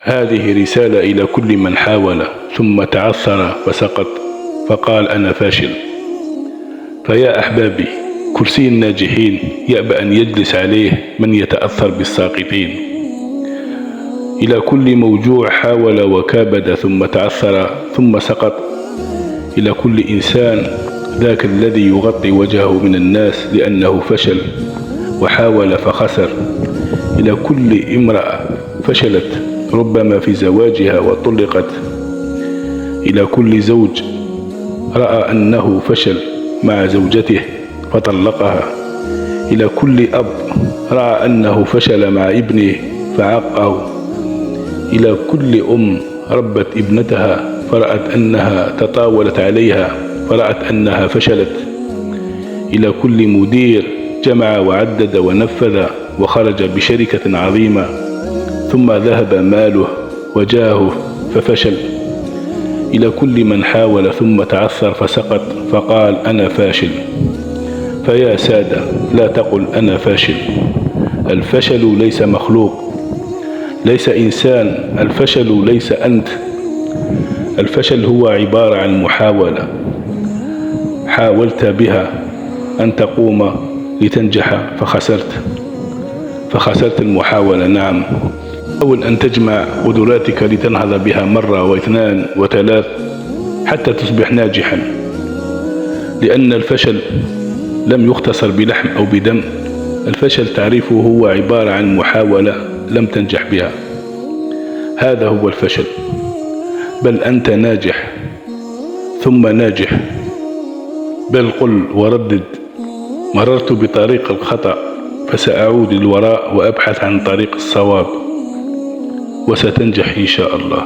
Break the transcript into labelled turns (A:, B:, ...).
A: هذه رسالة إلى كل من حاول ثم تعثر فسقط فقال أنا فاشل. فيا أحبابي، كرسي الناجحين يأبى أن يجلس عليه من يتأثر بالساقطين. إلى كل موجوع حاول وكابد ثم تعثر ثم سقط، إلى كل إنسان ذاك الذي يغطي وجهه من الناس لأنه فشل وحاول فخسر، إلى كل امرأة فشلت ربما في زواجها وطلقت، إلى كل زوج رأى أنه فشل مع زوجته فطلقها، إلى كل أب رأى أنه فشل مع ابنه فعاقه، إلى كل أم ربت ابنتها فرأت أنها تطاولت عليها فرأت أنها فشلت، إلى كل مدير جمع وعدد ونفذ وخرج بشركة عظيمة ثم ذهب ماله وجاهه ففشل، إلى كل من حاول ثم تعثر فسقط فقال أنا فاشل. فيا سادة، لا تقل أنا فاشل. الفشل ليس مخلوق، ليس إنسان. الفشل ليس أنت. الفشل هو عبارة عن محاولة حاولت بها أن تقوم لتنجح فخسرت المحاولة. نعم، حاول أن تجمع قدراتك لتنهض بها مرة واثنان وثلاث حتى تصبح ناجحا، لأن الفشل لم يختصر بلحم أو بدم. الفشل تعريفه هو عبارة عن محاولة لم تنجح بها، هذا هو الفشل. بل أنت ناجح ثم ناجح. بل قل وردد مررت بطريق الخطأ فسأعود للوراء وأبحث عن طريق الصواب وستنجح إن شاء الله.